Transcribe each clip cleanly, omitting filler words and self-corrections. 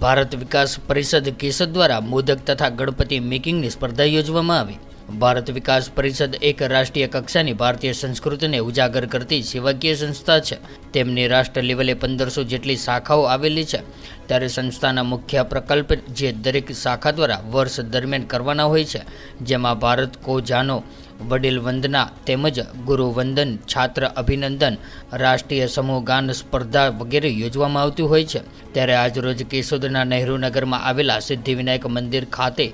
ભારત વિકાસ પરિષદ કેશોદ દ્વારા મોદક તથા ગણપતિ મેકિંગની સ્પર્ધા યોજવામાં આવી। ભારત વિકાસ પરિષદ એક રાષ્ટ્રીય કક્ષાની ભારતીય સંસ્કૃતિને ઉજાગર કરતી સેવાકીય સંસ્થા છે। તેમની રાષ્ટ્ર લેવલે 1500 જેટલી શાખાઓ આવેલી છે। ત્યારે સંસ્થાના મુખ્ય પ્રકલ્પ જે દરેક શાખા દ્વારા વર્ષ દરમિયાન કરવાના હોય છે, જેમાં ભારત કો જાનો, વડીલ વંદના તેમજ ગુરુ વંદન, છાત્ર અભિનંદન, રાષ્ટ્રીય સમૂહ ગાન સ્પર્ધા વગેરે યોજવામાં આવતી હોય છે। ત્યારે આજરોજ કેશોદના નહેરુનગરમાં આવેલા સિદ્ધિવિનાયક મંદિર ખાતે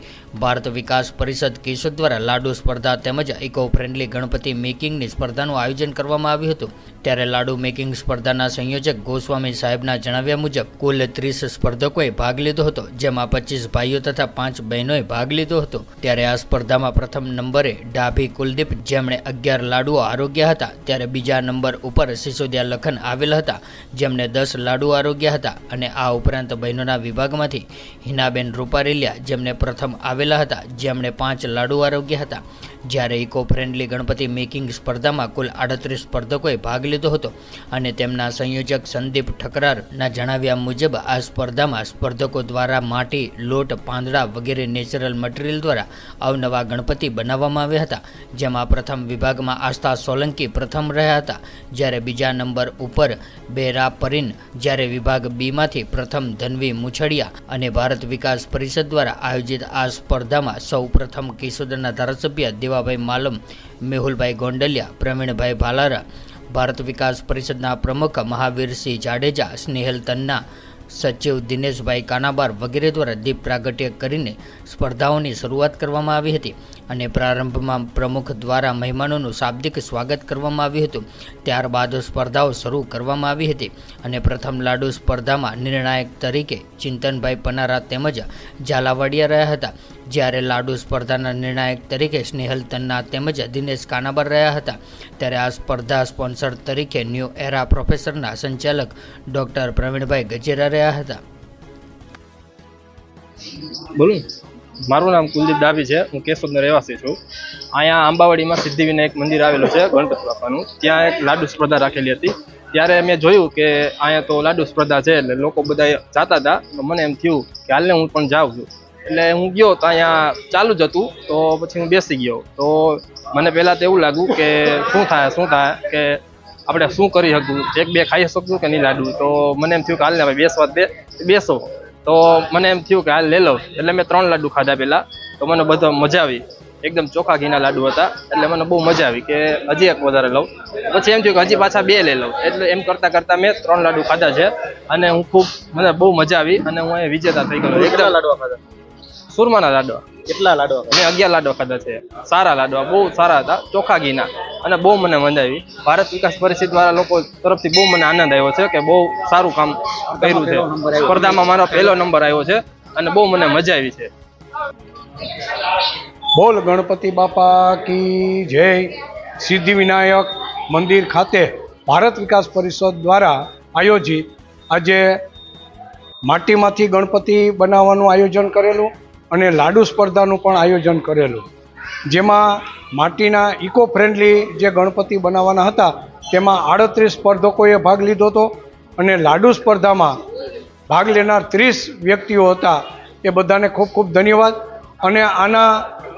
ભારત વિકાસ પરિષદ કેશોદ દ્વારા લાડુ સ્પર્ધા તેમજ ઇકો ફ્રેન્ડલી ગણપતિ મેકિંગની સ્પર્ધાનું આયોજન કરવામાં આવ્યું હતું। ત્યારે લાડુ મેકિંગ સ્પર્ધાના સંયોજક ગોસ્વામી સાહેબના જણાવ્યા મુજબ કુલ 30 સ્પર્ધકોએ ભાગ લીધો હતો, જેમાં 25 ભાઈઓ તથા 5 બહેનોએ ભાગ લીધો હતો। ત્યારે આ સ્પર્ધામાં પ્રથમ નંબરે ડાભી કુલદીપ, જેમણે 11 લાડુઓ આરોગ્યા હતા। ત્યારે બીજા નંબર ઉપર સિસોદિયા લખન આવેલ હતા, જેમણે 10 લાડુ આરોગ્યા હતા। અને આ ઉપરાંત બહેનોના વિભાગમાંથી હિનાબેન રૂપારેલિયા, જેમણે પ્રથમ આવેલા હતા, જેમણે 5 લાડુ આરોગ્યા હતા। જ્યારે ઇકો ફ્રેન્ડલી ગણપતિ મેકિંગ સ્પર્ધામાં કુલ 38 સ્પર્ધકોએ ભાગ લીધો હતો અને તેમના સંયોજક સંદીપ ઠકરારના જણાવ્યા મુજબ આ સ્પર્ધામાં સ્પર્ધકો દ્વારા માટી, લોટ, પાંદડા વગેરે નેચરલ મટીરિયલ દ્વારા અવનવા ગણપતિ બનાવવામાં આવ્યા હતા। જેમાં પ્રથમ વિભાગમાં આસ્થા સોલંકી પ્રથમ રહ્યા હતા, જ્યારે બીજા નંબર ઉપર બેરા પરીન, જ્યારે વિભાગ બીમાંથી પ્રથમ ધનવી મુછડિયા। અને ભારત વિકાસ પરિષદ દ્વારા આયોજિત આ સ્પર્ધામાં સૌ પ્રથમ કેશોદના ધારાસભ્ય દેવાભાઈ માલમ, મેહુલભાઈ ગોંડલિયા, પ્રવીણભાઈ ભાલારા, ભારત વિકાસ પરિષદના પ્રમુખ મહાવીરસિંહ જાડેજા, સ્નેહલ તન્ના, સચિવ દિનેશભાઈ કાનાબાર વગેરે દ્વારા દીપ પ્રાગટ્ય કરીને સ્પર્ધાઓની શરૂઆત કરવામાં આવી હતી। અને પ્રારંભમાં પ્રમુખ દ્વારા મહેમાનોનું શાબ્દિક સ્વાગત કરવામાં આવ્યું હતું। ત્યારબાદ સ્પર્ધાઓ શરૂ કરવામાં આવી હતી અને પ્રથમ લાડુ સ્પર્ધામાં નિર્ણાયક તરીકે ચિંતનભાઈ પનારા તેમજ ઝાલાવાડિયા રહ્યા હતા, જ્યારે લાડુ સ્પર્ધાના નિર્ણાયક તરીકે સ્નેહલ તન્ના તેમજ દિનેશ કાનાબાર રહ્યા હતા। ત્યારે આ સ્પર્ધા સ્પોન્સર તરીકે ન્યૂ એરા પ્રોફેસરના સંચાલક ડૉક્ટર પ્રવીણભાઈ ગજેરા રહ્યા હતા। બોલું, મારું નામ કુલદીપ ડાભી છે। હું કેશોદનો રહેવાસી છું। અહીંયા આંબાવાડીમાં સિદ્ધિવિનાયક મંદિર આવેલું છે ગણપતિ બાપાનું, ત્યાં એક લાડુ સ્પર્ધા રાખેલી હતી। ત્યારે મેં જોયું કે અહીંયા તો લાડુ સ્પર્ધા છે એટલે લોકો બધા જતા હતા, તો મને એમ થયું કે હાલને હું પણ જાઉં છું। એટલે હું ગયો તો અહીંયા ચાલુ જ હતું, તો પછી હું બેસી ગયો। તો મને પહેલાં તો એવું લાગ્યું કે શું થાય કે આપણે શું કરી શકું, 1-2 ખાઈ શકું કે નહીં લાડુ। તો મને એમ થયું કે હાલને ભાઈ બેસો। તો મને એમ થયું કે હાલ લઈ લઉં, એટલે મેં 3 લાડુ ખાધા પહેલાં। તો મને બધો મજા આવી, એકદમ ચોખ્ખા ઘીના લાડુ હતા, એટલે મને બહુ મજા આવી કે હજી એક વધારે લઉં। પછી એમ થયું કે હજી પાછા 2 લઈ લઉં, એટલે એમ કરતાં મેં 3 લાડુ ખાધા છે અને મને બહુ મજા આવી અને હું અહીંયા વિજેતા થઈ ગયો। કેટલા લાડવા ખાધા? સુરમાના લાડવા। કેટલા લાડવા? મેં 11 લાડવા ખાધા છે। સારા લાડવા, બહુ સારા હતા, ચોખ્ખા ઘીના, અને બહુ મને મજા આવી। ભારત વિકાસ પરિષદ વાળા લોકો તરફથી બહુ મને આનંદ આવ્યો છે કે બહુ સારું કામ કર્યું છે। સ્પર્ધામાં મારો પહેલો નંબર આવ્યો છે અને બહુ મને મજા આવી છે। બોલ ગણપતિ બાપા કી જય। સિદ્ધિવિનાયક મંદિર ખાતે ભારત વિકાસ પરિષદ દ્વારા આયોજિત આજે માટીમાંથી ગણપતિ બનાવવાનું આયોજન કરેલું અને લાડુ સ્પર્ધાનું પણ આયોજન કરેલું, જેમાં માટીના ઇકો ફ્રેન્ડલી જે ગણપતિ બનાવવાના હતા તેમાં 38 સ્પર્ધકોએ ભાગ લીધો હતો અને લાડુ સ્પર્ધામાં ભાગ લેનાર 30 વ્યક્તિઓ હતા। એ બધાને ખૂબ ખૂબ ધન્યવાદ। અને આના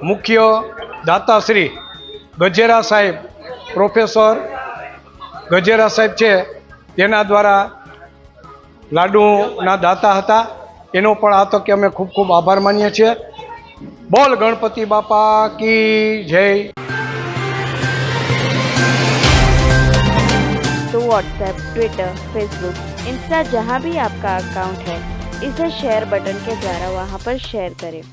મુખ્ય દાતાશ્રી ગજેરા સાહેબ, પ્રોફેસર ગજેરા સાહેબ છે, તેના દ્વારા લાડુના દાતા હતા, એનો પણ આ તકે અમે ખૂબ ખૂબ આભાર માનીએ છીએ। બોલ ગણપતિ બાપા કી જય। तो व्हाट्सएप, ट्विटर, फेसबुक, इंस्टा जहाँ भी आपका अकाउंट है, इसे शेयर बटन के द्वारा वहाँ पर शेयर करें।